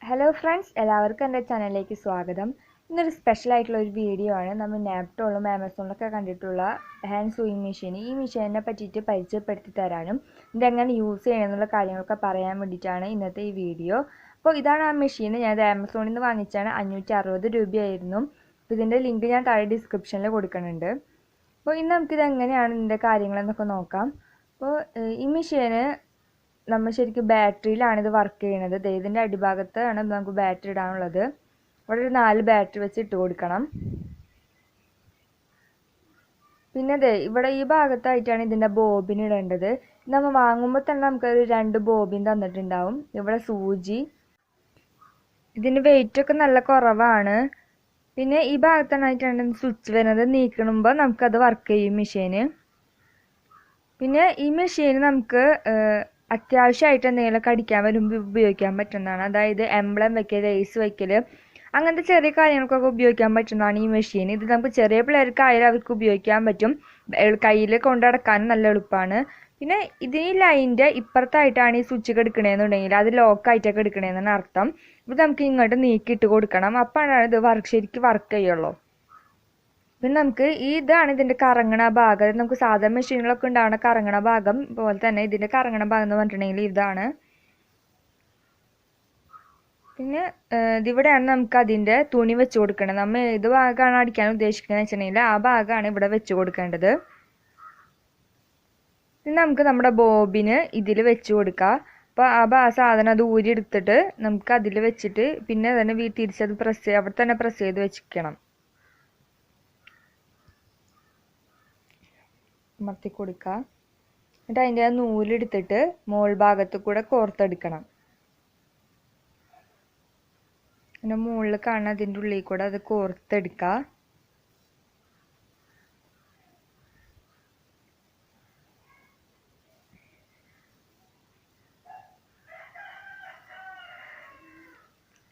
Hello friends, എല്ലാവർക്കും എൻ്റെ ചാനലിലേക്ക് സ്വാഗതം. ഇന്നൊരു സ്പെഷ്യൽ ആയിട്ടുള്ള ഒരു വീഡിയോ ആണ്. നമ്മൾ നാപ്റ്റോളും ആമസോണിലൊക്കെ കണ്ടിട്ടുള്ള ഹാൻഡ് സൂയിങ് മെഷീൻ. ഈ മെഷീനെ പറ്റിയിട്ട് പരിചയപ്പെടുത്തി തരാനും ഇതെങ്ങനെ യൂസ് ചെയ്യണമെന്നുള്ള കാര്യങ്ങളൊക്കെ പറയാൻ വേണ്ടിയിട്ടാണ് ഇന്നത്തെ ഈ വീഡിയോ. അപ്പോൾ ഇതാണ് ആ മെഷീൻ. ഞാനത് ആമസോണിൽ നിന്ന് വാങ്ങിച്ചാണ്. 560 രൂപയായിരുന്നു. അപ്പോൾ ഇതിൻ്റെ ലിങ്ക് ഞാൻ താഴെ ഡിസ്ക്രിപ്ഷനിൽ കൊടുക്കുന്നുണ്ട്. അപ്പോൾ ഇന്ന് നമുക്കിത് എങ്ങനെയാണ് ഇതിൻ്റെ കാര്യങ്ങളെന്നൊക്കെ നോക്കാം. അപ്പോൾ ഈ മെഷീന് നമ്മൾ ശരിക്കും ബാറ്ററിയിലാണ് ഇത് വർക്ക് ചെയ്യുന്നത്. ഇതിൻ്റെ അടിഭാഗത്താണ് നമുക്ക് ബാറ്ററി ഇടാനുള്ളത്. ഇവിടെ ഒരു 4 ബാറ്ററി വെച്ച് ഇട്ട് കൊടുക്കണം. പിന്നെ ഇവിടെ ഈ ഭാഗത്തായിട്ടാണ് ഇതിൻ്റെ ബോബിൻ ഇടേണ്ടത്. നമ്മൾ വാങ്ങുമ്പോൾ തന്നെ നമുക്കൊരു 2 ബോബിൻ തന്നിട്ടുണ്ടാവും. ഇവിടെ സൂചി. ഇതിൻ്റെ വെയിറ്റൊക്കെ നല്ല കുറവാണ്. പിന്നെ ഈ ഭാഗത്തായിട്ടാണ് സ്വിച്ച് വരുന്നത്. നീക്കണമ്പോൾ നമുക്കത് വർക്ക് ചെയ്യും മെഷീന്. പിന്നെ ഈ മെഷീൻ നമുക്ക് അത്യാവശ്യമായിട്ട് എന്തെങ്കിലുമൊക്കെ അടിക്കാൻ വരുമ്പോൾ ഉപയോഗിക്കാൻ പറ്റുന്നതാണ്. അതായത് എംബ്ലം വയ്ക്കൽ, ലേസ് വയ്ക്കൽ, അങ്ങനത്തെ ചെറിയ കാര്യങ്ങൾക്കൊക്കെ ഉപയോഗിക്കാൻ പറ്റുന്നതാണ് ഈ മെഷീൻ. ഇത് നമുക്ക് ചെറിയ പിള്ളേർക്കായാലും അവർക്ക് ഉപയോഗിക്കാൻ പറ്റും. കയ്യിൽ കൊണ്ട് നടക്കാനും നല്ല എളുപ്പമാണ്. പിന്നെ ഇതിന് ഈ ലൈനിൻ്റെ ഇപ്പുറത്തായിട്ടാണ് ഈ സ്വിച്ച് എടുക്കണമെന്നുണ്ടെങ്കിൽ അത് ലോക്കായിട്ടൊക്കെ എടുക്കണമെന്നാണ് അർത്ഥം. ഇത് നമുക്ക് ഇങ്ങോട്ട് നീക്കിയിട്ട് കൊടുക്കണം. അപ്പോഴാണ് ഇത് ശരിക്കും വർക്ക് ചെയ്യുള്ളൂ. പിന്നെ നമുക്ക് ഇതാണ് ഇതിൻ്റെ കറങ്ങണ ഭാഗം. നമുക്ക് സാധാരണ മെഷീനുകളൊക്കെ ഉണ്ടാവുന്ന കറങ്ങണ ഭാഗം പോലെ തന്നെ ഇതിൻ്റെ കറങ്ങണ ഭാഗം എന്ന് പറഞ്ഞിട്ടുണ്ടെങ്കിൽ ഇതാണ്. പിന്നെ ഇതിവിടെയാണ് നമുക്ക് അതിൻ്റെ തുണി വെച്ച് കൊടുക്കേണ്ടത്. നമ്മൾ ഏത് ഭാഗമാണ് അടിക്കാൻ ഉദ്ദേശിക്കുന്നത് വെച്ചിട്ടുണ്ടെങ്കിൽ ആ ഭാഗമാണ് ഇവിടെ വെച്ച് കൊടുക്കേണ്ടത്. പിന്നെ നമുക്ക് നമ്മുടെ ബോബിന് ഇതിൽ വെച്ച് കൊടുക്കാം. അപ്പോൾ ആ സാധനം അത് ഊരി എടുത്തിട്ട് നമുക്ക് അതിൽ വെച്ചിട്ട് പിന്നെ തന്നെ തിരിച്ചത് അവിടെ തന്നെ പ്രസ് ചെയ്ത് വെച്ചിരിക്കണം. അമർത്തി കൊടുക്കുക. എന്നിട്ട് അതിൻ്റെ നൂലെടുത്തിട്ട് മോൾ ഭാഗത്ത് കൂടെ കോർത്തെടുക്കണം. പിന്നെ മുകളിൽ കാണുന്ന അതിൻ്റെ ഉള്ളിൽ കൂടെ അത് കോർത്തെടുക്കുക.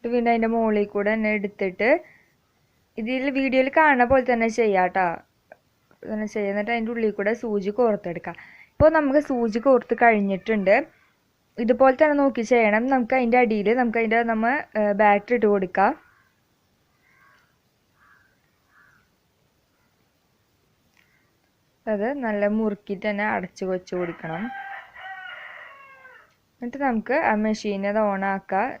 പിന്നെ അതിൻ്റെ മുകളിൽ കൂടെ തന്നെ എടുത്തിട്ട് ഇതിൽ വീഡിയോയിൽ കാണുന്ന പോലെ തന്നെ ചെയ്യാം കേട്ടോ. അങ്ങനെ ചെയ്യുന്നിട്ട് അതിൻ്റെ ഉള്ളിൽ കൂടെ സൂചി കോർത്തെടുക്കാം. ഇപ്പോൾ നമുക്ക് സൂചി കോർത്ത് കഴിഞ്ഞിട്ടുണ്ട്. ഇതുപോലെ തന്നെ നോക്കി ചെയ്യണം. നമുക്ക് അതിൻ്റെ അടിയിൽ നമ്മൾ ബാറ്ററി ഇട്ട് കൊടുക്കാം. അത് നല്ല മുറുക്കിയിട്ട് തന്നെ അടച്ചു വെച്ച് കൊടുക്കണം. എന്നിട്ട് നമുക്ക് ആ മെഷീൻ അത് ഓണാക്കാം.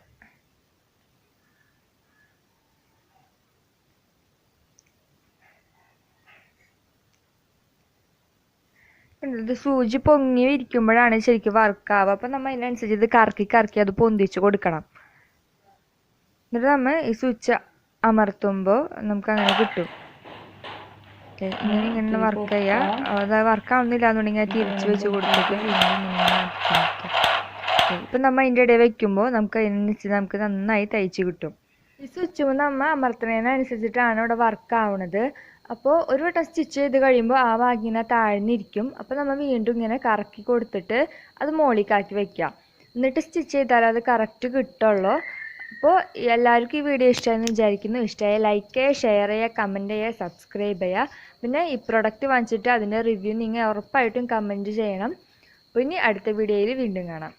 ഇത് സൂചി പൊങ്ങി ഇരിക്കുമ്പോഴാണ് ശരിക്കും വർക്കാവുക. അപ്പം നമ്മൾ അതിനനുസരിച്ച് ഇത് കറക്കി അത് പൊന്തിച്ച് കൊടുക്കണം. എന്നിട്ട് നമ്മൾ ഈ സ്വിച്ച് അമർത്തുമ്പോൾ നമുക്ക് അങ്ങനെ കിട്ടും. ഇങ്ങനെ വർക്ക് ചെയ്യാം. അത് വർക്കാവുന്നില്ല എന്നുണ്ടെങ്കിൽ അത് തിരിച്ച് വെച്ച് കൊടുത്തിട്ട് ഇപ്പം നമ്മൾ അതിൻ്റെ ഇടയിൽ വെക്കുമ്പോൾ നമുക്ക് അതിനനുസരിച്ച് നമുക്ക് നന്നായി തയ്ച്ച് കിട്ടും. ഈ സ്വിച്ച് നമ്മൾ അമർത്തുന്നതിനനുസരിച്ചിട്ടാണ് ഇവിടെ വർക്ക് ആവുന്നത്. അപ്പോൾ ഒരു വട്ടം സ്റ്റിച്ച് ചെയ്ത് കഴിയുമ്പോൾ ആ ഭാഗിങ്ങനെ താഴ്ന്നിരിക്കും. അപ്പോൾ നമ്മൾ വീണ്ടും ഇങ്ങനെ കറക്കി കൊടുത്തിട്ട് അത് മോളിക്കാക്കി വെക്കാം. എന്നിട്ട് സ്റ്റിച്ച് ചെയ്താൽ അത് കറക്റ്റ് കിട്ടുള്ളൂ. അപ്പോൾ എല്ലാവർക്കും ഈ വീഡിയോ ഇഷ്ടമായെന്ന് വിചാരിക്കുന്നു. ഇഷ്ടമായ ലൈക്ക് ചെയ്യുക, ഷെയർ ചെയ്യുക, കമൻറ്റ് ചെയ്യുക, സബ്സ്ക്രൈബ് ചെയ്യുക. പിന്നെ ഈ പ്രൊഡക്റ്റ് വാങ്ങിച്ചിട്ട് അതിൻ്റെ റിവ്യൂ നിങ്ങൾ ഉറപ്പായിട്ടും കമൻറ്റ് ചെയ്യണം. അപ്പോൾ ഇനി അടുത്ത വീഡിയോയിൽ വീണ്ടും കാണാം.